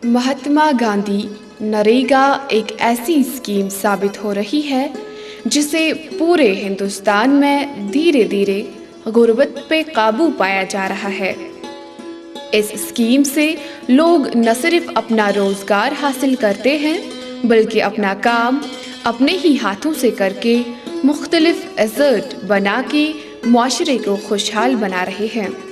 महात्मा गांधी नरेगा एक ऐसी स्कीम साबित हो रही है जिसे पूरे हिंदुस्तान में धीरे धीरे गुर्बत पे काबू पाया जा रहा है। इस स्कीम से लोग न सिर्फ अपना रोजगार हासिल करते हैं बल्कि अपना काम अपने ही हाथों से करके मुख्तलिफ एसेट बना के मुआशरे को खुशहाल बना रहे हैं।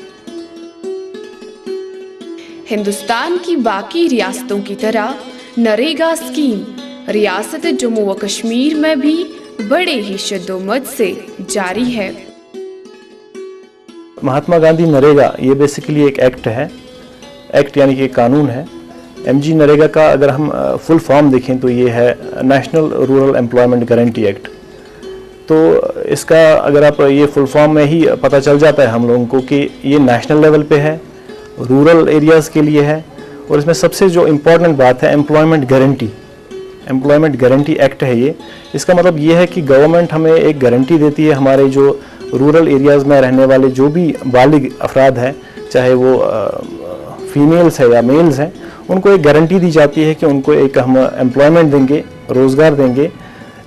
हिंदुस्तान की बाकी रियासतों की तरह नरेगा स्कीम रियासत जम्मू व कश्मीर में भी बड़े ही शिद्दत से जारी है। महात्मा गांधी नरेगा ये बेसिकली एक एक्ट है, एक्ट यानी कि एक कानून है। एमजी नरेगा का अगर हम फुल फॉर्म देखें तो ये है national rural employment guarantee act. तो इसका अगर आप ये फुल फॉर्म में ही पता चल जाता है हम लोगों को कि ये नेशनल लेवल पे है, रूरल एरियाज़ के लिए है, और इसमें सबसे जो इम्पोर्टेंट बात है एम्प्लॉयमेंट गारंटी एक्ट है ये। इसका मतलब ये है कि गवर्नमेंट हमें एक गारंटी देती है, हमारे जो रूरल एरियाज़ में रहने वाले जो भी बालिग अफराद हैं, चाहे वो फीमेल्स है या मेल्स हैं, उनको एक गारंटी दी जाती है कि उनको एक हम एम्प्लॉयमेंट देंगे, रोज़गार देंगे,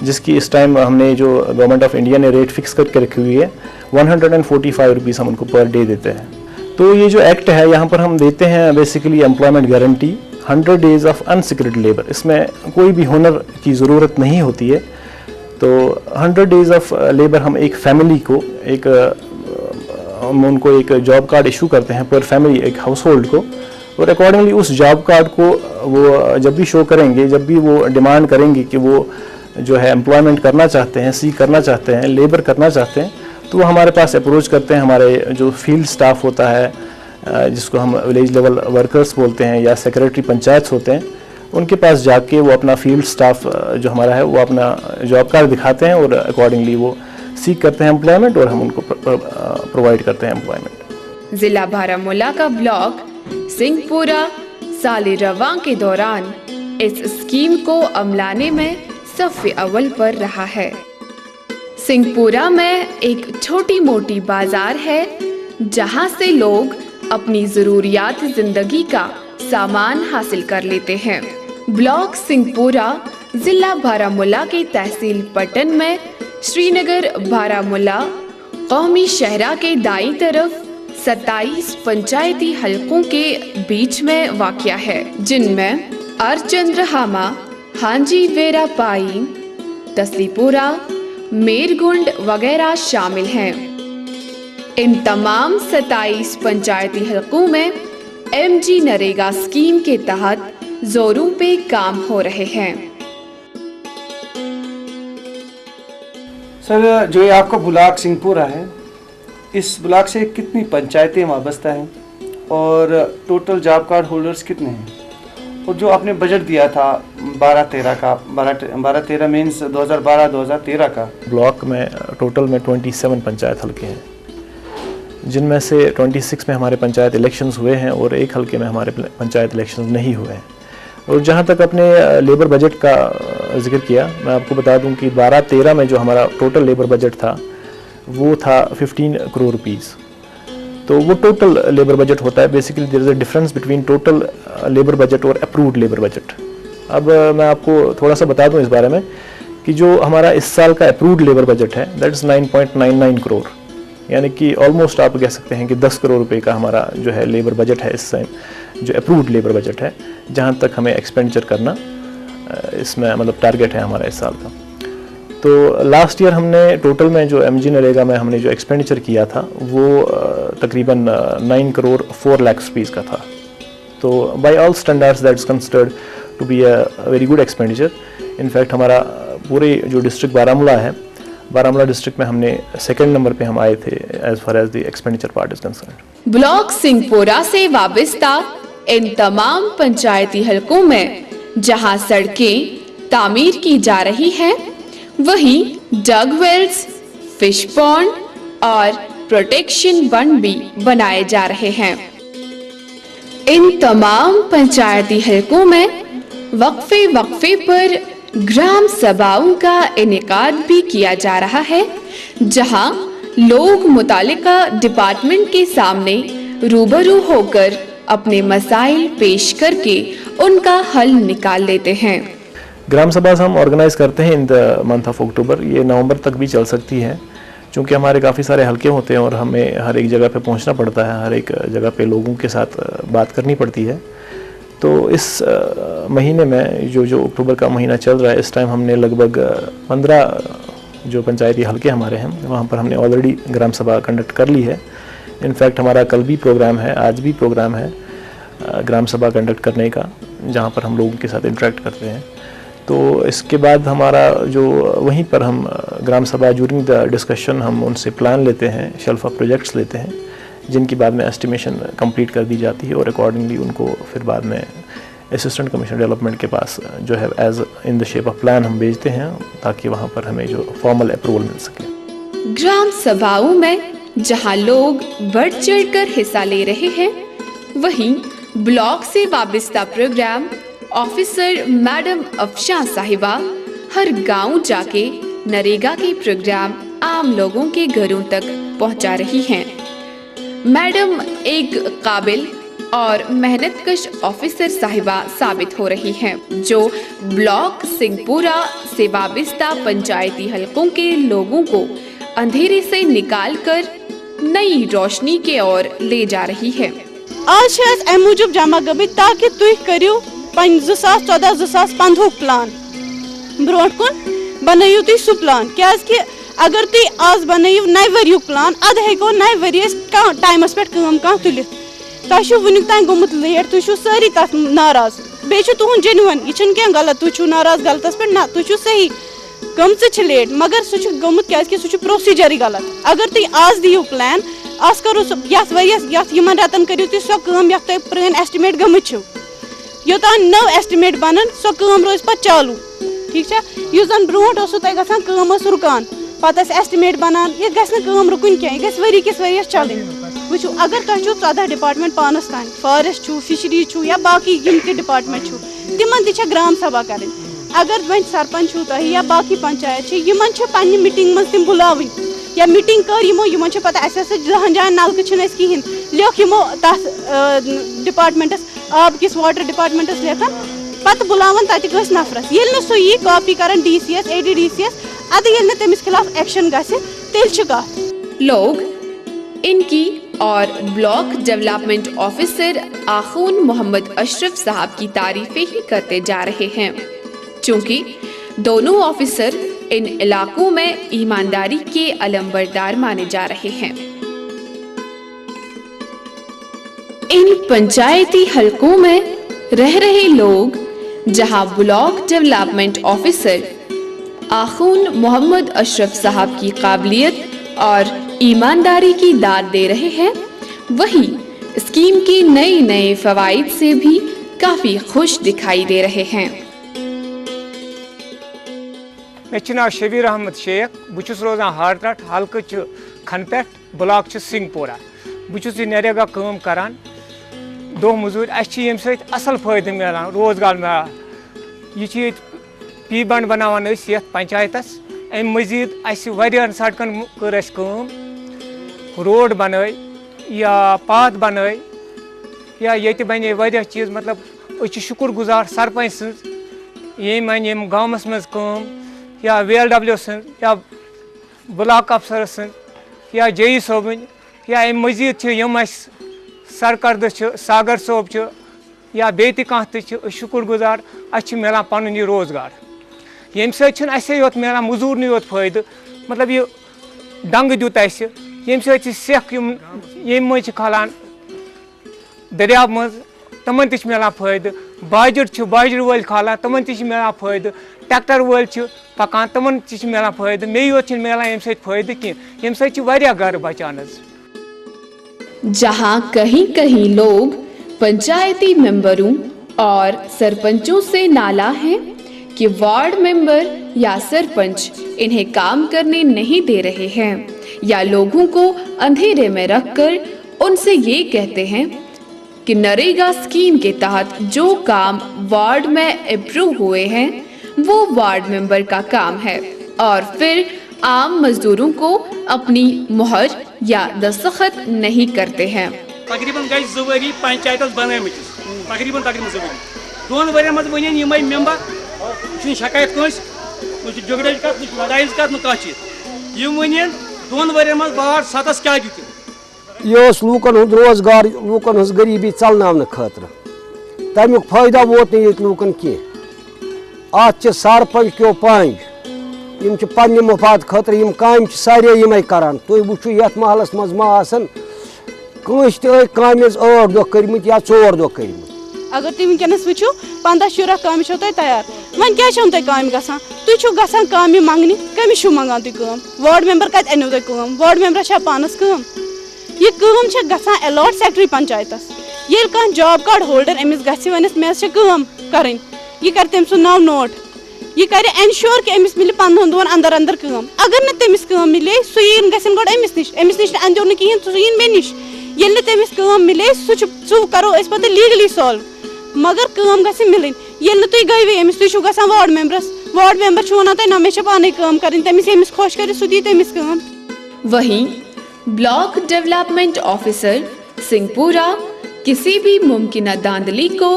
जिसकी इस टाइम हमने जो गवर्नमेंट ऑफ इंडिया ने रेट फिक्स करके रखी हुई है 145 रुपीज़ हम उनको पर डे देते हैं। तो ये जो एक्ट है यहाँ पर हम देते हैं basically employment guarantee 100 days of unsecured labour. इसमें कोई भी हुनर की ज़रूरत नहीं होती है। तो 100 डेज़ ऑफ लेबर हम एक फैमिली को हम उनको एक जॉब कार्ड इशू करते हैं पर फैमिली, एक हाउस होल्ड को, और अकॉर्डिंगली उस जॉब कार्ड को वो जब भी शो करेंगे, जब भी वो डिमांड करेंगे कि वो जो है एम्प्लॉयमेंट करना चाहते हैं, सीख करना चाहते हैं, लेबर करना चाहते हैं, तो वो हमारे पास अप्रोच करते हैं। हमारे जो फील्ड स्टाफ होता है, जिसको हम विलेज लेवल वर्कर्स बोलते हैं, या सेक्रेटरी पंचायत होते हैं, उनके पास जाके वो अपना फील्ड स्टाफ जो हमारा है वो अपना जॉब कार्ड दिखाते हैं और अकॉर्डिंगली वो सीख करते हैं एम्प्लॉयमेंट, और हम उनको प्रोवाइड करते हैं एम्प्लॉयमेंट। जिला बारामूला का ब्लॉक सिंहपुरा साल रवां के दौरान इस स्कीम को अमलाने में सफ़े अव्वल पर रहा है। सिंहपुरा में एक छोटी मोटी बाजार है जहां से लोग अपनी ज़रूरियात ज़िंदगी का सामान हासिल कर लेते हैं। ब्लॉक सिंहपुरा जिला बारामूला के तहसील पटन में श्रीनगर बारामूला कौमी शहरा के दाईं तरफ 27 पंचायती हलकों के बीच में वाक़या है, जिनमें अरचंद्रहामा, हांजी वेरा पाई, तसलीपुरा, मेरगुंड वगैरह शामिल हैं। इन तमाम 27 पंचायती हलकों में एमजी नरेगा स्कीम के तहत जोरों पे काम हो रहे हैं। सर, जो ये आपका ब्लॉक सिंहपुरा है, इस ब्लॉक से कितनी पंचायतें वाबस्ता हैं और टोटल जॉब कार्ड होल्डर्स कितने हैं? और जो आपने बजट दिया था 12-13 का, 12-13 मीन्स 2012-2013 का, ब्लॉक में टोटल में 27 पंचायत हल्के हैं, जिनमें से 26 में हमारे पंचायत इलेक्शंस हुए हैं और एक हल्के में हमारे पंचायत इलेक्शंस नहीं हुए हैं। और जहाँ तक अपने लेबर बजट का जिक्र किया, मैं आपको बता दूं कि 12-13 में जो हमारा टोटल लेबर बजट था वो था 15 करोड़ रुपीज़। तो वो टोटल लेबर बजट होता है। Basically there is a difference between total labour budget और अप्रूव्ड लेबर बजट। अब मैं आपको थोड़ा सा बता दूं इस बारे में कि जो हमारा इस साल का अप्रूव्ड लेबर बजट है दैट इज़ 9.99 करोड़, यानी कि ऑलमोस्ट आप कह सकते हैं कि 10 करोड़ रुपए का हमारा जो है लेबर बजट है इस टाइम, जो अप्रूव्ड लेबर बजट है, जहाँ तक हमें एक्सपेंडिचर करना इसमें मतलब टारगेट है हमारा इस साल का। तो लास्ट ईयर हमने टोटल में जो एमजी नरेगा में हमने जो एक्सपेंडिचर किया था वो तकरीबन 9 करोड़ 4 लाख रुपीज़ का था। तो by all standards that's considered to be a very good expenditure. In fact हमारा पूरे जो डिस्ट्रिक्ट बारामूला है, बारामूला डिस्ट्रिक्ट में हमने सेकंड नंबर पे हम आए थे as far as the expenditure part is concerned. Block Singhpura से वाबस्ता इन तमाम पंचायती हलकों में जहां सड़कें तामीर की जा रही हैं, वहीं डग वेल्स, फिश पॉन्ड और प्रोटेक्शन बंड भी बनाए जा रहे हैं। इन तमाम पंचायती हलकों में वक्फे वक्फे पर ग्राम सभाओं का इनेकाद भी किया जा रहा है, जहां लोग मुतालिका डिपार्टमेंट के सामने रूबरू होकर अपने मसाइल पेश करके उनका हल निकाल लेते हैं। ग्राम सभा हम ऑर्गेनाइज करते हैं in the month of October, ये नवंबर तक भी चल सकती है, क्योंकि हमारे काफ़ी सारे हलके होते हैं और हमें हर एक जगह पे पहुंचना पड़ता है, हर एक जगह पे लोगों के साथ बात करनी पड़ती है। तो इस महीने में जो अक्टूबर का महीना चल रहा है, इस टाइम हमने लगभग 15 जो पंचायती हलके हमारे हैं वहाँ पर हमने ऑलरेडी ग्राम सभा कंडक्ट कर ली है। इनफैक्ट हमारा कल भी प्रोग्राम है, आज भी प्रोग्राम है ग्राम सभा कंडक्ट करने का, जहाँ पर हम लोगों के साथ इंटरेक्ट करते हैं। तो इसके बाद हमारा जो वहीं पर हम ग्राम सभा ड्यूरिंग द डिस्कशन हम उनसे प्लान लेते हैं, शेल्फ ऑफ प्रोजेक्ट्स लेते हैं, जिनकी बाद में एस्टिमेशन कंप्लीट कर दी जाती है और अकॉर्डिंगली उनको फिर बाद में असिस्टेंट कमिश्नर डेवलपमेंट के पास जो है as in the shape of plan हम भेजते हैं, ताकि वहाँ पर हमें जो फॉर्मल अप्रूवल मिल सके। ग्राम सभाओं में जहां लोग बढ़ चढ़कर हिस्सा ले रहे हैं, वहीं ब्लॉक से वाबस्ता प्रोग्राम ऑफिसर मैडम अफशां साहिबा हर गांव जाके नरेगा के प्रोग्राम आम लोगों के घरों तक पहुंचा रही हैं। मैडम एक काबिल और मेहनतकश ऑफिसर साहिबा साबित हो रही हैं, जो ब्लॉक सिंहपुरा से वाबस्ता पंचायती हलकों के लोगों को अंधेरे से निकालकर नई रोशनी के ओर ले जा रही है। आज अम मूजूब जमा गमित ताकि तुम करियो 2014-2015 प्लान ब्रोट कुन बनयू तुम सह प्लान, क्या अगर तुम आज बनयू नए वरियुक प्लान अद हेको नए वरियस टाइमस पे कह तुलित, तुम वुनिक तान गोमुत लेट, तुम सारी तथ नाराज, बे तुहद जेन्युइन, यह क्या गलत, तुम नाराज गलतस पे ना, तुम सही गमच लेट, मगर सह गोमुत क्या सह प्रोसीजर गलत। अगर तुम आज दियो प्लान आज करो यमन रतन करियो तुम सो कम यथ तुम प्रन एस्टिमेट गमत योतान नव एस्टिमेट बनन सो कम रोज पे चालू, ठीक है। यह जन ब्रोट गसान कम रुकान, पत एस्टिमेट बनान, यह गम रुकन क्या, यह वरी किस वरियस चलन। वो अगर कह 14 डिपार्टमेंट पानस तान, फॉरेस्ट फिशरीज या बाकी डिपार्टमेंट तिमन ति ग्राम सभा कर। अगर वन सरपंच तुम या बाकी पंचायत यमन पन्ने मीटिंग मज तिम बुलावन या मीटिंग कर यमन पता 10 जान नलक कहें लिख यमो तथ डिपार्टमेंटस आब किस वाटर डिपार्टमेंटस लेखन पत बुलावन तत नफरस ये सो यी कॉपी करन DCS ADDCS अद ये तमिस खिलाफ एक्शन गह। लोग इनकी और ब्लॉक डेवलपमेंट ऑफिसर आखून मोहम्मद अशरफ साहब की तारीफें ही करते जा रहे हैं, क्योंकि दोनों ऑफिसर इन इलाकों में ईमानदारी के अलंबरदार माने जा रहे हैं। इन पंचायती हलकों में रह रहे लोग जहां ब्लॉक डेवलपमेंट ऑफिसर आखून मोहम्मद अशरफ साहब की काबिलियत और ईमानदारी की दाद दे रहे हैं, वहीं स्कीम के नए फवाइद से भी काफी खुश दिखाई दे रहे हैं। मे नाव शबीर अहमद शेख, बहुत रोजान हार्ट हल्क खनपेट, ब्लॉक सिंहपुरा, बहुत नरेगा काम करान, दो मजूर अम असल फायदे मिलान, रोजगार मिलान। यह पी बंड बनावान ये पंचायतस, अम मजीद वारियान सड़कन कर काम, रोड बन या पाथ बन या ये बने वारिया चीज, मतलब शुक्र गुजार सरपंच सम यम गाँवस मज काम या VLW सन या ब्लॉक अफसर सन या JE सोबन या अम मजीद यम सरकर्द सागर सोब या बे शुक्र गुजार मिलान पन यह रोजगार। यम से योत मिलान मजूरन योत फायदे, मतलब यह डंग दुत यम सेख यम मज खालान दरियाव मज, तमन मिलान फायदे, बाजर वल खालान तमन मिलान फायदे, ट्रैक्टर वल पकान तमन मिलान फायदे, मे योत मिलान यम फायदे कह यम वारिया घर बचान। जहां कहीं कहीं लोग पंचायती मेंबरों और सरपंचों से नाला है कि वार्ड मेंबर या सरपंच इन्हें काम करने नहीं दे रहे हैं, या लोगों को अंधेरे में रखकर उनसे ये कहते हैं कि नरेगा स्कीम के तहत जो काम वार्ड में अप्रूव हुए हैं वो वार्ड मेंबर का काम है, और फिर आम मजदूरों को अपनी मोहर या दस्तखत नहीं करते हैं। تقریباً گئی 2 ؤری پنچایتس بنٲیمٕتِس تقریباً 2 ؤری 2 ؤرین منٛز ؤنِنۍ یِمے ممبر چھُنہٕ شکایت کٲنٛسہِ نہ چھُ جھگڑٕچ کتھ نہ چھُ لڑایہِ ہٕنٛز کتھ نہ کانٛہہ چیٖز یِم ؤنِنۍ 2 ؤرین منٛز بار سَتس کیٛاہ دِتِو یہ لوکن ہند روزگار لوکن ہز غریبی ژلناونہٕ خٲطرٕ تمیُک فٲیدٕ ووت نہٕ ییٚتہِ لوکن کینٛہہ اتھ چھِ سرپنچ کیو پنٛج یِم چھِ پننہِ مفاد خٲطرٕ یِم کامہِ چھِ سارے یِمے کران تُہۍ وٕچھِو یتھ محلس منٛز ما آسن کٲنٛسہِ تہِ کامہِ ہٕنٛز 8 دۄہ کٔرمٕتۍ یا 4 دۄہ کٔرمٕتۍ اگر تُہۍ وٕنکٮ۪نس وٕچھِو 15-16 کامہِ چھو تۄہہِ تیار وۄنۍ کیٛازِ چھو نہٕ تۄہہِ کامہِ گژھان تُہۍ چھِو گژھان کامہِ منٛگنہِ کٔمِس چھِو منٛگان تُہۍ کٲم وارڈ ممبر کتہِ اَنیو تۄہہِ کٲم وارڈ ممبرس چھا پانس کٲم یہ کٲم چھِ گژھان الاٹ سیکٹری پنچایتس ییٚلہِ کانٛہہ جاب کارڈ ہولڈر أمِس گژھِ ؤنِتھ مےٚ حظ چھِ کٲم کَرٕنۍ یہِ کَرِ تٔمۍ سُنٛد ناو نوٹ یہ کرِ انشور کہ أمِس مِلہِ 15 دۄہن اندر اندر کٲم اگر نہٕ تٔمِس کٲم مِلے سُہ یِن گژھن گۄڈٕ أمِس نِش اندیو نہٕ کِہیٖنۍ سُہ یِن مےٚ نِش ییٚلہِ نہٕ تٔمِس کٲم مِلے سُہ کرو أسۍ پتہٕ لیٖگلی سالو مگر کٲم گژھِ مِلٕنۍ ییٚلہِ نہٕ تُہۍ گٔیوٕے أمِس تُہۍ چھِو گژھان وارڈ ممبر چھُ وَنان تۄہہِ نہ مےٚ چھِ پانے کٲم کَرٕنۍ تٔمِس ییٚمِس خۄش کَرِ سُہ دی تٔمِس کٲم वहीं ब्लॉक डेवलपमेंट ऑफिसर सिंहपुरा किसी भी मुमकिन धांधली को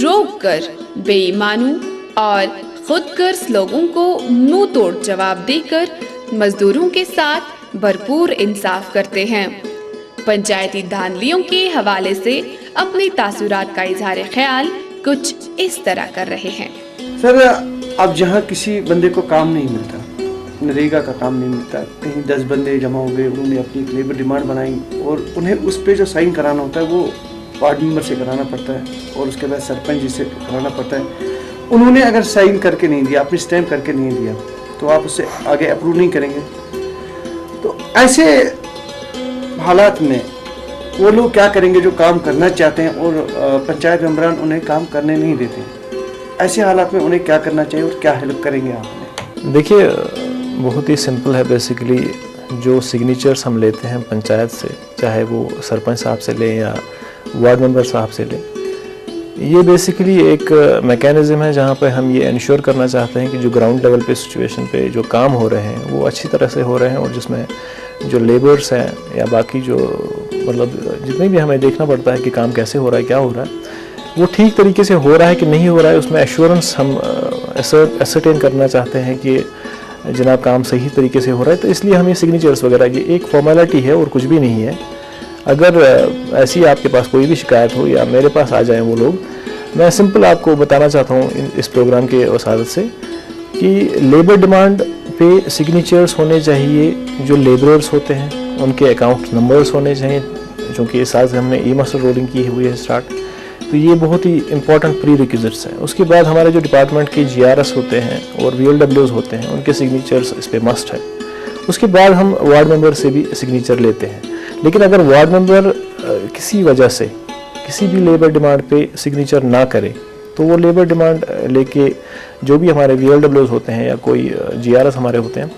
रोककर बेईमानों और खुदगर्ज लोगों को मुंह तोड़ जवाब देकर मजदूरों के साथ भरपूर इंसाफ करते हैं। पंचायती धांधलियों के हवाले से अपने तासुरात का इजहार ख्याल कुछ इस तरह कर रहे हैं। सर, अब जहाँ किसी बंदे को काम नहीं मिलता, नरेगा का काम नहीं मिलता, कहीं 10 बंदे जमा हो गए, उन्होंने अपनी एक लेबर डिमांड बनाई और उन्हें उस पर जो साइन कराना होता है वो वार्ड मेंबर से कराना पड़ता है और उसके बाद सरपंच जी से कराना पड़ता है। उन्होंने अगर साइन करके नहीं दिया, अपनी स्टैम्प करके नहीं दिया, तो आप उससे आगे अप्रूव नहीं करेंगे। तो ऐसे हालात में वो लोग क्या करेंगे जो काम करना चाहते हैं और पंचायत मेंबरान उन्हें काम करने नहीं देते। ऐसे हालात में उन्हें क्या करना चाहिए और क्या हेल्प करेंगे आपने? देखिए, बहुत ही सिंपल है। बेसिकली जो सिग्नेचर्स हम लेते हैं पंचायत से, चाहे वो सरपंच साहब से लें या वार्ड मेंबर साहब से लें, ये बेसिकली एक मैकेनिज़्म है जहाँ पे हम ये इंश्योर करना चाहते हैं कि जो ग्राउंड लेवल पे सिचुएशन पे जो काम हो रहे हैं वो अच्छी तरह से हो रहे हैं और जिसमें जो लेबर्स हैं या बाकी जो मतलब जितने भी हमें देखना पड़ता है कि काम कैसे हो रहा है, क्या हो रहा है, वो ठीक तरीके से हो रहा है कि नहीं हो रहा है, उसमें एश्योरेंस हम एसर्टेन करना चाहते हैं कि जनाब काम सही तरीके से हो रहा है। तो इसलिए हम ये सिग्नेचर्स वगैरह ये एक फॉर्मेलिटी है और कुछ भी नहीं है। अगर ऐसी आपके पास कोई भी शिकायत हो या मेरे पास आ जाएं वो लोग, मैं सिंपल आपको बताना चाहता हूँ इस प्रोग्राम के वसादत से कि लेबर डिमांड पे सिग्नेचर्स होने चाहिए, जो लेबरर्स होते हैं उनके अकाउंट नंबर्स होने चाहिए, क्योंकि इस साल से हमने ई मास्टर रोलिंग की हुई है स्टार्ट। तो ये बहुत ही इंपॉर्टेंट प्री रिक्विजिट्स हैं। उसके बाद हमारे जो डिपार्टमेंट के GRS होते हैं और VLWs होते हैं उनके सिग्नेचर्स इस पर मस्ट है। उसके बाद हम वार्ड मेंबर से भी सिग्नेचर लेते हैं। लेकिन अगर वार्ड मेंबर किसी वजह से किसी भी लेबर डिमांड पे सिग्नेचर ना करे तो वो लेबर डिमांड लेके जो भी हमारे VLWs होते हैं या कोई GRS हमारे होते हैं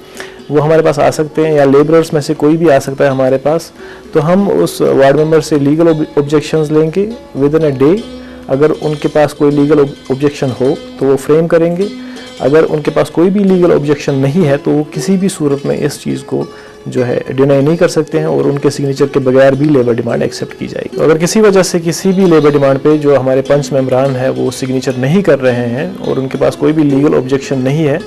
वो हमारे पास आ सकते हैं, या लेबरर्स में से कोई भी आ सकता है हमारे पास। तो हम उस वार्ड मेंबर से लीगल ऑब्जेक्शंस लेंगे विद इन अ डे। अगर उनके पास कोई लीगल ऑब्जेक्शन हो तो वो फ्रेम करेंगे। अगर उनके पास कोई भी लीगल ऑब्जेक्शन नहीं है तो वो किसी भी सूरत में इस चीज़ को जो है डिनाई नहीं कर सकते हैं और उनके सिग्नेचर के बगैर भी लेबर डिमांड एक्सेप्ट की जाएगी। अगर किसी वजह से किसी भी लेबर डिमांड पे जो हमारे पंच मेंबरान हैं वो सिग्नेचर नहीं कर रहे हैं और उनके पास कोई भी लीगल ऑब्जेक्शन नहीं है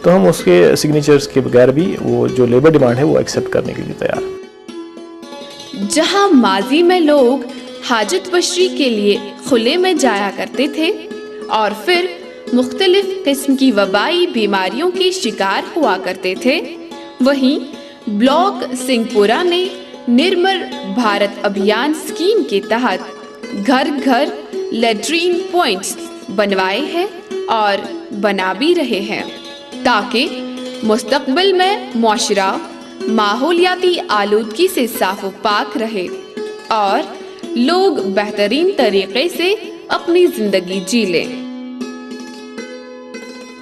तो हम उसके सिग्नेचर्स के बगैर भी वो जो लेबर डिमांड है वो एक्सेप्ट करने के लिए तैयार हैं। जहां माजी में लोग हाजत बशरी के लिए खुले में जाया करते थे और फिर मुख्तलिफ किस्म की वबाई बीमारियों के शिकार हुआ करते थे, वहीं ब्लॉक सिंहपुरा ने निर्मल भारत अभियान स्कीम के तहत घर घर लेट्रिन पॉइंट्स बनवाए हैं और बना भी रहे हैं ताकि मुस्तकबिल में मुआशरा माहौलियाती आलूदगी से साफ पाक रहे और लोग बेहतरीन तरीके से अपनी जिंदगी जी लें।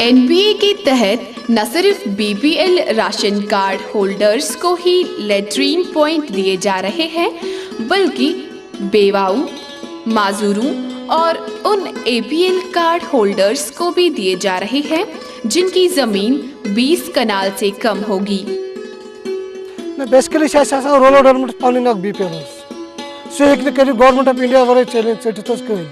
NPA के तहत न सिर्फ BPL राशन कार्ड होल्डर्स को ही लेट्रिन पॉइंट दिए जा रहे हैं बल्कि बेवाओं, माजूरों और उन APL कार्ड होल्डर्स को भी दिए जा रहे हैं जिनकी जमीन 20 कनाल से कम होगी। बेसिकली रोल डेवलपमेंट BPL सह हेक्क नहٕ करितھ गवर्नमेंट ऑफ इंडिया वराے चैलेंज ژٔٹِتھ حظ कٕہٕنۍ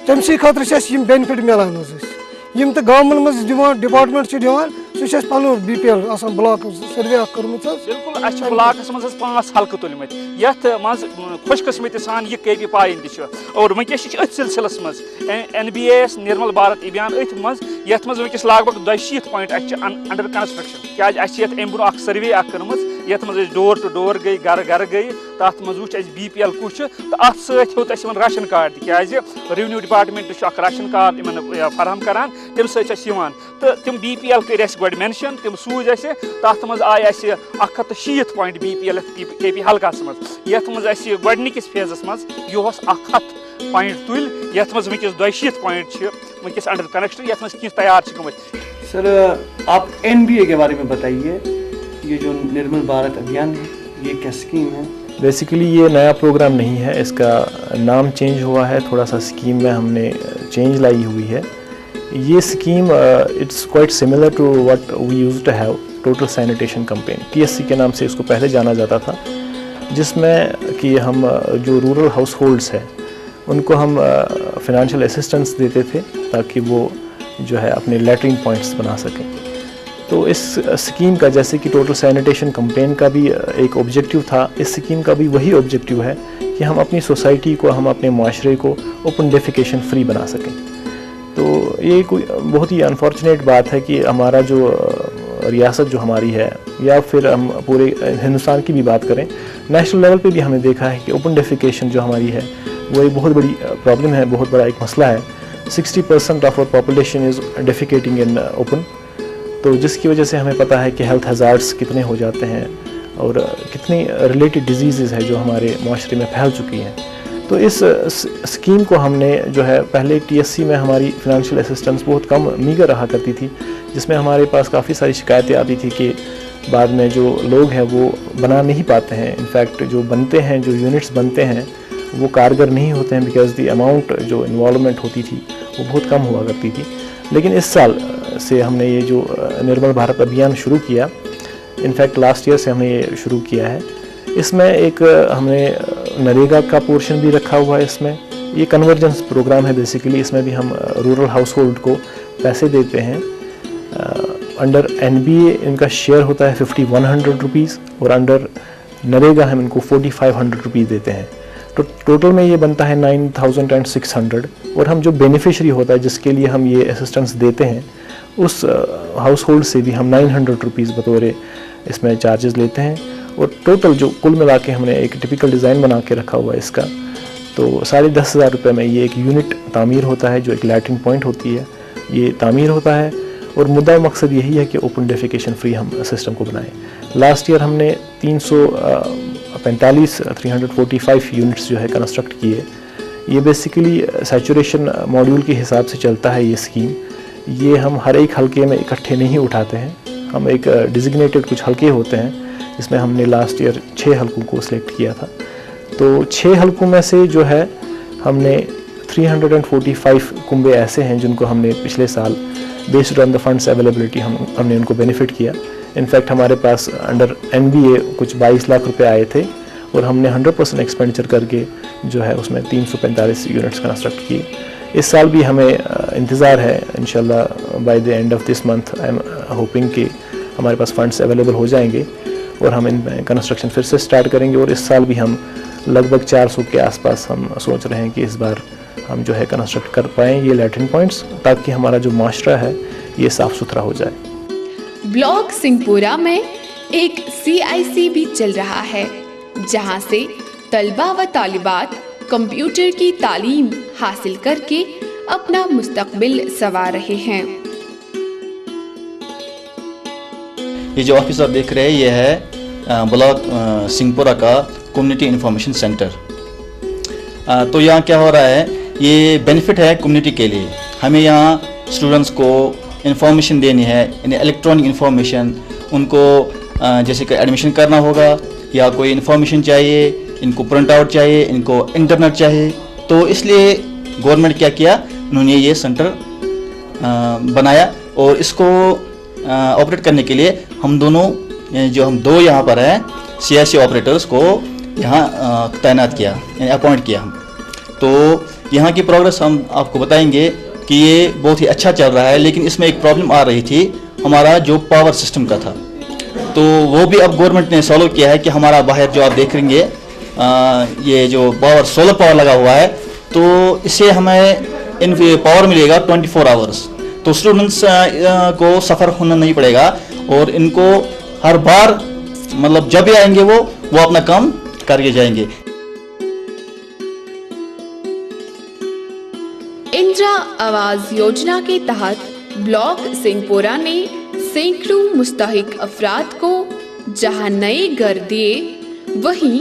तٔمسٕے خٲطرٕ چھِ اَسہِ یِم بینِفِٹ مِلان حظ اَسہِ یِم تہٕ گورمنٹ منٛز دِوان ڈپارٹمنٹ چھِ دِوان سُہ چھِ اَسہِ پَنُن BPL آسان بلاک سٔروے اکھ کٔرمٕژ حظ بالکل اَسہِ چھِ بلاکس منٛز حظ 5 حلقہٕ تُلمٕتۍ یَتھ منٛز خوش قٕسمتی سان یہِ KP پایِن تہِ چھُ اور وٕنکیٚس چھِ أتھۍ سلسلس منٛز NBAS نِرمل بھارت ابھیان أتھۍ منٛز یَتھ منٛز وٕنکیٚس لگ بگ 260 پویِنٹ اَسہِ چھِ انڈر کنسٹرکشن کیازِ اَسہِ چھِ یَتھ اَمہِ برونٛہہ اکھ سٔروے اکھ کٔرمٕژ یَتھ منٛز أسۍ ڈور ٹُو ڈور گٔے گرٕ گرٕ گٔے تَتھ منٛز وٕچھ اَسہِ BPL کُس چھُ تہٕ اَتھ سۭتۍ ہیوٚت اَسہِ یِمن راشن کارڈ تہِ کیازِ ریونیو ڈپارٹمنٹ چھُ اکھ راشن کارڈ یِمن فراہم کران تَمہِ سۭتۍ چھِ اَسہِ یِوان تہٕ تِم BPL کٔرۍ اَسہِ گۄڈٕ مینشن تِم سوٗزۍ اَسہِ تَتھ منٛز آیہِ اَسہِ 160 پویِنٹ BPL یَتھ KP حلقس منٛز یَتھ منٛز اَسہِ گۄڈٕنِکِس فیزس منٛز یُہُس 100 پویِنٹ تُلۍ یَتھ منٛز وٕنکیٚس 260 پویِنٹ چھِ وٕنکیٚس انڈر کنسٹرکشن یَتھ منٛز کینٛہہ تیار چھِ گٔمٕتۍ. سر آپ NBA کے بارے میں بتائیے یہ جو نرمل بھارت ابھیان ہے یہ کیا اسکیم ہے؟ بیسیکلی یہ نیا پروگرام نہیں ہے, اس کا نام چینج ہوا ہے, تھوڑا سا اسکیم میں ہم نے چینج لائی ہوئی ہے. یہ scheme it's quite similar to what we used to have total sanitation campaign TSC کے نام سے اس کو پہلے جانا جاتا تھا, جس میں کہ ہم جو رورل ہاؤس ہولڈس ہیں ان کو ہم فنانشیل اسسٹنس دیتے تھے تاکہ وہ جو ہے اپنے لیٹرین پوائنٹس بنا سکیں. تو اس اسکیم کا جیسے کہ ٹوٹل سینیٹیشن کمپین کا بھی ایک آبجیکٹیو تھا, اس اسکیم کا بھی وہی آبجیکٹیو ہے کہ ہم اپنی سوسائٹی کو, ہم اپنے معاشرے کو اوپن ڈیفیکیشن فری بنا سکیں. تو یہ کوئی بہت ہی انفارچونیٹ بات ہے کہ ہمارا جو ریاست جو ہماری ہے یا پھر ہم پورے ہندوستان کی بھی بات کریں, نیشنل لیول پہ بھی ہمیں دیکھا ہے کہ اوپن ڈیفیکیشن جو ہماری ہے وہ ایک بہت بڑی پرابلم ہے, بہت بڑا ایک مسئلہ ہے. 60% of our population is defecating in open, تو جس کی وجہ سے ہمیں پتہ ہے کہ ہیلتھ ہیزارڈس کتنے ہو جاتے ہیں اور کتنی ریلیٹڈ ڈیزیزز ہے جو ہمارے معاشرے میں پھیل چکی ہیں. تو اس اسکیم کو ہم نے جو ہے پہلے TSC میں ہماری فنانشیل اسسٹنس بہت کم میگر رہا کرتی تھی, جس میں ہمارے پاس کافی ساری شکایتیں آتی تھی کہ بعد میں جو لوگ ہیں وہ بنا نہیں پاتے ہیں. انفیکٹ جو بنتے ہیں, جو یونٹس بنتے ہیں وہ کارگر نہیں ہوتے ہیں بیکاز دی اماؤنٹ جو انوالومنٹ ہوتی تھی وہ بہت کم ہوا کرتی تھی. لیکن اس سال سے ہم نے یہ جو نرمل بھارت ابھیان شروع کیا, انفیکٹ لاسٹ ایئر سے ہم نے یہ شروع کیا ہے, اس میں ایک ہم نے نریگا کا پورشن بھی رکھا ہوا ہے. اس میں یہ کنورجنس پروگرام ہے بیسیکلی, اس میں بھی ہم رورل ہاؤس ہولڈ کو پیسے دیتے ہیں. انڈر NBA ان کا شیئر ہوتا ہے 5100 روپیز اور انڈر نریگا ہم ان کو 4500 روپیز دیتے ہیں. تو ٹوٹل میں یہ بنتا ہے 9600 اور ہم جو بینیفیشری ہوتا ہے جس کے لیے ہم یہ اسسٹنس دیتے ہیں اس ہاؤس ہولڈ سے بھی ہم 900 روپیز بطور اس میں چارجز لیتے ہیں. اور ٹوٹل جو کل ملا کے ہم نے ایک ٹپیکل ڈیزائن بنا کے رکھا ہوا ہے اس کا, تو 10,500 روپے میں یہ ایک یونٹ تعمیر ہوتا ہے, جو ایک لیٹرن پوائنٹ ہوتی ہے یہ تعمیر ہوتا ہے. اور مدعا مقصد یہی ہے کہ اوپن ڈیفیکیشن فری ہم سسٹم کو بنائیں. لاسٹ ایئر ہم نے 345 یونٹس جو ہے کنسٹرکٹ کیے. یہ بیسیکلی سیچوریشن ماڈیول کے حساب سے چلتا ہے یہ اسکیم. یہ ہم ہر ایک حلقے میں اکٹھے نہیں اٹھاتے ہیں, ہم ایک ڈیزگنیٹڈ کچھ حلقے ہوتے ہیں جس میں ہم نے لاسٹ ایئر 6 حلقوں کو سلیکٹ کیا تھا. تو 6 حلقوں میں سے جو ہے ہم نے 345 کنبے ایسے ہیں جن کو ہم نے پچھلے سال based on the funds availability ہم نے ان کو بینیفٹ کیا. انفیکٹ ہمارے پاس انڈر NBA کچھ 22 لاکھ روپے آئے تھے اور ہم نے 100% ایکسپینڈیچر کر کے جو ہے اس میں 345 یونٹس کنسٹرکٹ کیے. اس سال بھی ہمیں انتظار ہے انشاءاللہ by the end of this month I am hoping کہ ہمارے پاس فنڈس اویلیبل ہو جائیں گے اور ہم ان میں کنسٹرکشن پھر سے اسٹارٹ کریں گے. اور اس سال بھی ہم لگ بھگ 400 کے آس پاس ہم سوچ رہے ہیں کہ اس بار ہم جو ہے کنسٹرکٹ کر پائیں یہ لیٹرن پوائنٹس, تاکہ ہمارا جو معاشرہ ہے یہ صاف ستھرا ہو جائے. بلاک سنگھ پورہ میں ایک CIC بھی چل رہا ہے جہاں سے طلبہ و طالبات کمپیوٹر کی تعلیم حاصل کر کے اپنا مستقبل سنوار رہے ہیں. یہ جو آفس آپ دیکھ رہے ہیں یہ ہے بلاک سنگھ پورہ کا کمیونٹی انفارمیشن سینٹر. تو یہاں کیا ہو رہا ہے, یہ بینیفٹ ہے کمیونٹی کے لیے. ہمیں یہاں اسٹوڈنٹس کو انفارمیشن دینی ہے, یعنی الیکٹرانک انفارمیشن. ان کو جیسے کہ ایڈمیشن کرنا ہوگا یا کوئی انفارمیشن چاہیے, ان کو پرنٹ آؤٹ چاہیے, ان کو انٹرنیٹ چاہیے. تو اس لیے گورنمنٹ کیا کیا, انہوں نے یہ سینٹر بنایا. اور اس کو آپریٹ کرنے کے لیے ہم دونوں جو ہم دو یہاں پر ہیں CIC آپریٹرس کو यहाँ तैनात किया, यानी अपॉइंट किया हम। तो यहाँ की प्रोग्रेस हम आपको बताएंगे कि ये बहुत ही अच्छा चल रहा है, लेकिन इसमें एक प्रॉब्लम आ रही थी हमारा जो पावर सिस्टम का था, तो वो भी अब गवर्नमेंट ने सॉल्व किया है कि हमारा बाहर जो आप देखेंगे ये जो पावर सोलर पावर लगा हुआ है, तो इससे हमें इन पावर मिलेगा 24 आवर्स, तो स्टूडेंट्स को सफ़र होना नहीं पड़ेगा और इनको हर बार मतलब जब भी आएंगे वो अपना काम करके जाएंगे। इंदिरा आवास योजना के तहत ब्लॉक सिंहपुरा ने सैकड़ों मुस्तहिक अफराद को जहां नए घर दिए, वहीं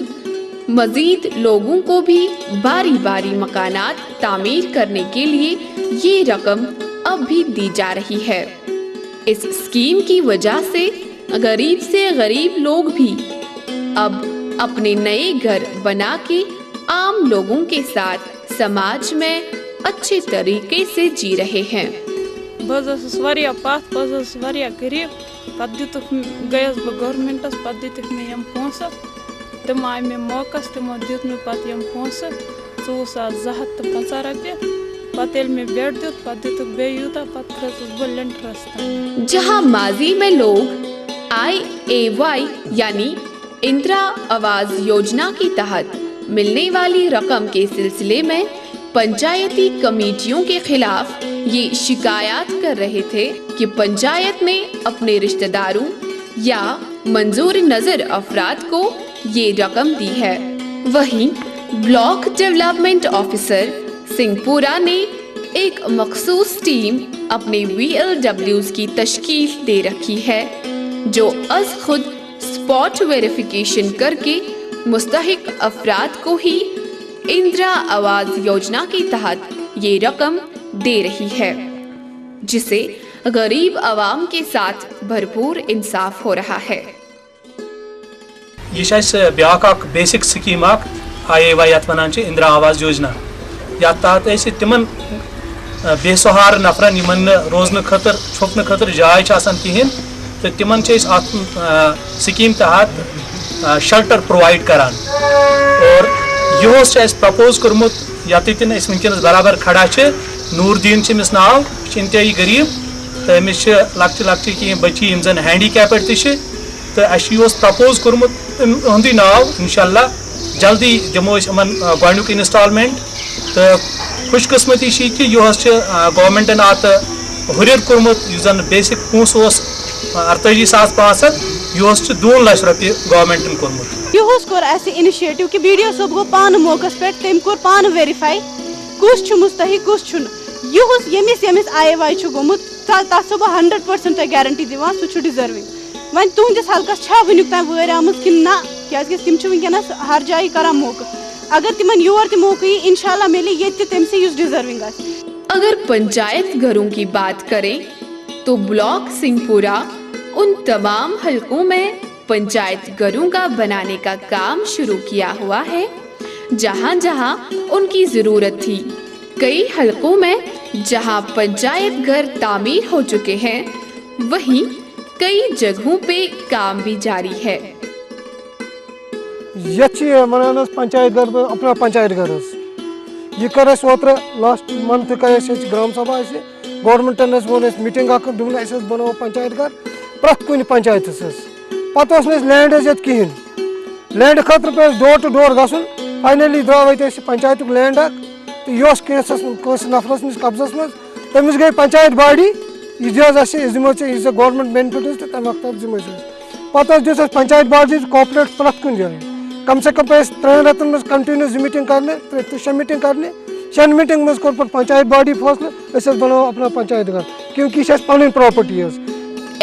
मजीद लोगों को भी बारी बारी मकानात तामीर करने के लिए ये रकम अब भी दी जा रही है। इस स्कीम की वजह से गरीब लोग भी अब अपने नए घर बना के आम लोगों के साथ समाज में अच्छे तरीके से जी रहे हैं। गरीब पत गयस बह गवर्नमेंटस पत दिख मे यम पोस, तम आय मे मौकस, तमो दित मे पत यम पोस 2250 रपये, पत येल मे बेड दित पत दितुक बे यूता, पत खसुस बह लेंटरस। जहां माजी में लोग IAY यानी इंदिरा आवास योजना के तहत मिलने वाली रकम के सिलसिले में पंचायती कमेटियों के खिलाफ ये शिकायत कर रहे थे कि पंचायत ने अपने रिश्तेदारों या मंजूर नजर अफराद को ये रकम दी है। वहीं ब्लॉक डेवलपमेंट ऑफिसर सिंहपुरा ने एक मखसूस टीम अपने VLWs की तश्कील दे रखी है, जो अज खुद स्पॉट वेरिफिकेशन करके मुस्तहिक अफराद को ही इंदिरा आवास योजना के तहत ये रकम दे रही है, जिसे गरीब आवाम के साथ भरपूर इंसाफ हो रहा है। यह ब्या basic scheme IAY one Indira Awas Yojana, या तहत तिमन बेसहार नफरन यमन रोजन खतर छुपन खतर जाय कहें, तो तिमन स्कीम तहत शेल्टर प्रोवाइड करान, और यह प्रपोज कर्मुत यतन वनकस बराबर खड़ा नूरदीन अमिस नाव, इंतहाई गरीब, तो अमिस लक्ट कह बच्ची जन हैंडीकैप्ड तो प्रपोज कर्मुत उहद नाव इंशाल्लाह जल्दी दिमो गोडुक इंस्टॉलमेंट। तो खुशकिस्मती कि यह गवर्नमेंटन अत हुर कर्मुत जन बेसिक पोस 48,500, यह 2 लाख रुपये गवर्नमेंटन कर्मुत। यह कोर इनिशिएटिव कि BDO साहब गो पान मौकस पे, तम कोर पान वेरीफाई कुछ मुस्तहिक कुछ यमिस IAY गोमुत, तथ 100% गारंटी दिवान सह डिजर्विंग। वन तुहदिस हल्कस वनुक तम वर आम कि ना, क्या तम वनकस हर जाय कर मौक, अगर तिमन योर मौक इंशाल्लाह मिले ये तमसे डिजर्विंग। अगर पंचायत घरों की बात करें तो ब्लॉक सिंहपुरा उन तमाम हलकों में पंचायत घरों का बनाने का काम शुरू किया हुआ है जहां जहां उनकी जरूरत थी। कई हलकों में जहां पंचायत घर तामीर हो चुके हैं, वहीं कई जगहों पे काम भी जारी है। वन पंचायत घर अपना पंचायत घर यह कर ओत्र लास्ट मंथ कर ग्राम सभा गवर्नमेंटन वो मीटिंग बनो पंचायत घर प्रत कुन पंचायत पत लैंड कहें, लैंड खतर पे डोर टू डोर गन, फाइनली द्राव पंचायत लैंड तो यह नफरस नश कब्जस मज, तमिस गई पंचायत बॉडी यह दिमो गवर्नमेंट बेनिफिट तो तम वक्त दिमो पे दिस पंचायत बॉडी कॉपरेट प्रत कुन जाए, कम से कम पे 3 रतन में कंटिन्यू 2 मीटिंग करने 6 मीटिंग करने, 6 मीटिंग में कोर पंचायत बॉडी फैसले बनो अपना पंचायत घर, क्योंकि पन प्रॉपर्टी है।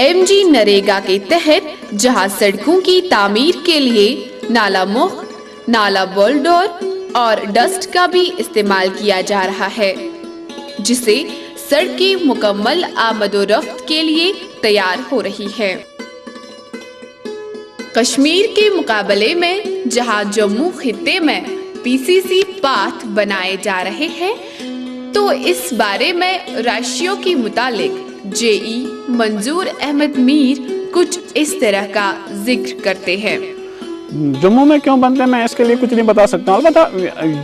MG नरेगा के तहत जहां सड़कों की तामीर के लिए नाला मुख, नाला बोल्डोर और डस्ट का भी इस्तेमाल किया जा रहा है, जिससे सड़कें मुकम्मल आमदोरफ्त के लिए तैयार हो रही है। कश्मीर के मुकाबले में जहां जम्मू खित्ते में PCC पाथ बनाए जा रहे हैं, तो इस बारे में राशियों के मुतालिक JE मंजूर अहमद मीर कुछ इस तरह का जिक्र करते हैं। जम्मू में क्यों बनते हैं मैं इसके लिए कुछ नहीं बता सकता हूँ। अलबत्ता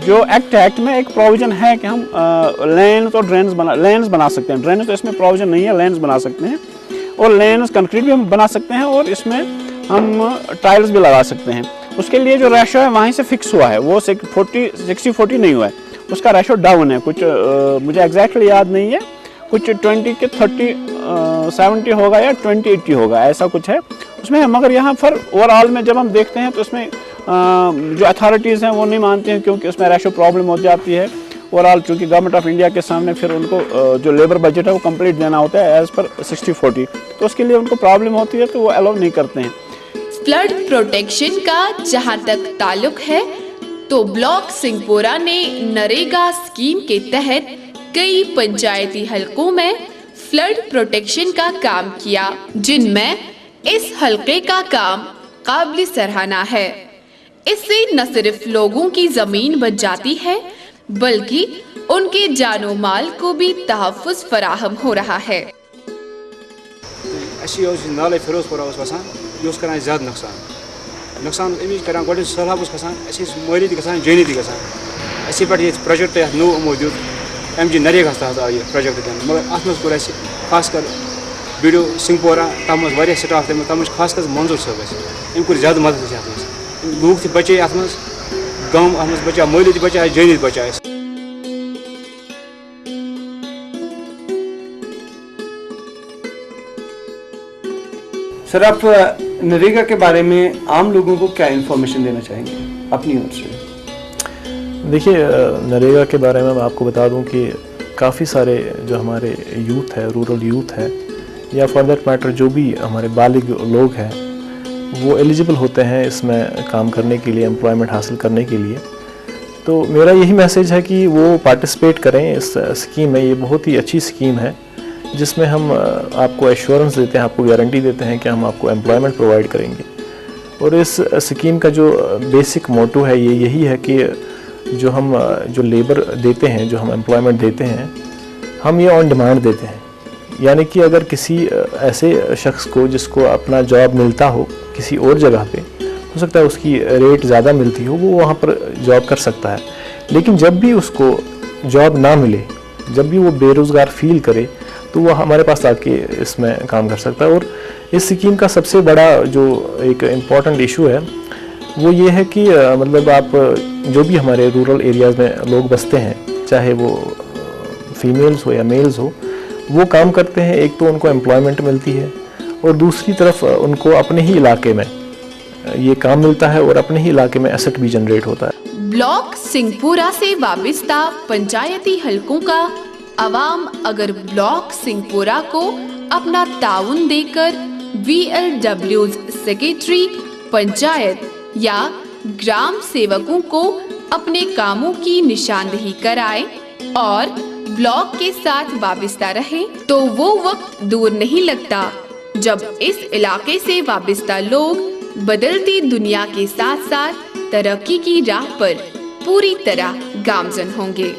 जो एक्ट में एक प्रोविज़न है कि हम लेन्स और ड्रेन्स बना सकते हैं। ड्रेन्स तो इसमें प्रोविज़न नहीं है, लेन्स बना सकते हैं और लेन्स कंक्रीट भी हम बना सकते हैं और इसमें हम टाइल्स भी लगा सकते हैं। उसके लिए जो रेशो है वहीं से फिक्स हुआ है, वो 60-40 नहीं हुआ है, उसका रेशो डाउन है। कुछ मुझे एग्जैक्टली याद नहीं है, कुछ 20 के 30-70 होगा या 20-80 होगा, ऐसा कुछ है उसमें। मगर यहाँ पर ओवरऑल में जब हम देखते हैं तो उसमें जो अथॉरिटीज़ हैं वो नहीं मानती हैं, क्योंकि उसमें रेशो प्रॉब्लम हो जाती है। ओवरऑल चूँकि गवर्नमेंट ऑफ इंडिया के सामने फिर उनको जो लेबर बजट है वो कंप्लीट देना होता है एज़ पर 60-40, तो उसके लिए उनको प्रॉब्लम होती है, तो वो अलाउ नहीं करते हैं। फ्लड प्रोटेक्शन का जहां तक ताल्लुक है तो ब्लॉक सिंहपुरा ने नरेगा स्कीम के तहत कई पंचायती हलकों में फ्लड प्रोटेक्शन का काम किया, जिनमें इस हलके का काम काबिल सराहना है। इससे न सिर्फ लोगों की जमीन बच जाती है बल्कि उनके जानो माल को भी तहफ़्फ़ुज़ फराहम हो रहा है। नाले फिरोजपुरा कर ज्यादा नुकसान अमिच कर गो सैलाब खसान माली ग जानी पे पे प्रोजेक्ट नो मो दि MG नरेगा तहत आव यह प्रोजेक्ट दिन, मगर अत मज खास कर BDO सिंहपुरा तथा स्टाफ तम खास कर मंजूर साहब अम ज्यादा मदद लूक बचे अत गाँव अत बचा माली बचा जानी बचा। सर, आप नरेगा के बारे में आम लोगों को क्या इन्फॉर्मेशन देना चाहेंगे अपनी ओर से? देखिए, नरेगा के बारे में मैं आपको बता दूं कि काफ़ी सारे जो हमारे यूथ है, रूरल यूथ है, या फॉर दैट मैटर जो भी हमारे बालिग लोग हैं, वो एलिजिबल होते हैं इसमें काम करने के लिए, एम्प्लॉयमेंट हासिल करने के लिए। तो मेरा यही मैसेज है कि वो पार्टिसिपेट करें इस स्कीम में। ये बहुत ही अच्छी स्कीम है जिसमें हम आपको एश्योरेंस देते हैं, आपको गारंटी देते हैं कि हम आपको एम्प्लॉयमेंट प्रोवाइड करेंगे। और इस स्कीम का जो बेसिक मोटो है ये यही है कि जो लेबर देते हैं, जो हम एम्प्लॉयमेंट देते हैं, हम ये ऑन डिमांड देते हैं। यानी कि अगर किसी ऐसे शख्स को जिसको अपना जॉब मिलता हो किसी और जगह पे, हो सकता है उसकी रेट ज़्यादा मिलती हो, वो वहाँ पर जॉब कर सकता है। लेकिन जब भी उसको जॉब ना मिले, जब भी वो बेरोज़गार फील करे, तो वो हमारे पास आके इसमें काम कर सकता है। और इस स्कीम का सबसे बड़ा जो एक इम्पॉर्टेंट इशू है वो ये है कि मतलब आप जो भी हमारे रूरल एरियाज़ में लोग बसते हैं, चाहे वो फीमेल्स हो या मेल्स हो, वो काम करते हैं। एक तो उनको एम्प्लॉयमेंट मिलती है और दूसरी तरफ उनको अपने ही इलाके में ये काम मिलता है और अपने ही इलाके में एसेट भी जनरेट होता है। ब्लॉक सिंहपुरा से वाबस्ता पंचायती हलकों का अवाम अगर ब्लॉक सिंहपुरा को अपना ताउन देकर VLW's सेक्रेटरी, पंचायत या ग्राम सेवकों को अपने कामों की निशानदेही कराए और ब्लॉक के साथ वाबस्ता रहे, तो वो वक्त दूर नहीं लगता जब इस इलाके से वाबस्ता लोग बदलती दुनिया के साथ साथ तरक्की की राह पर पूरी तरह गामजन होंगे।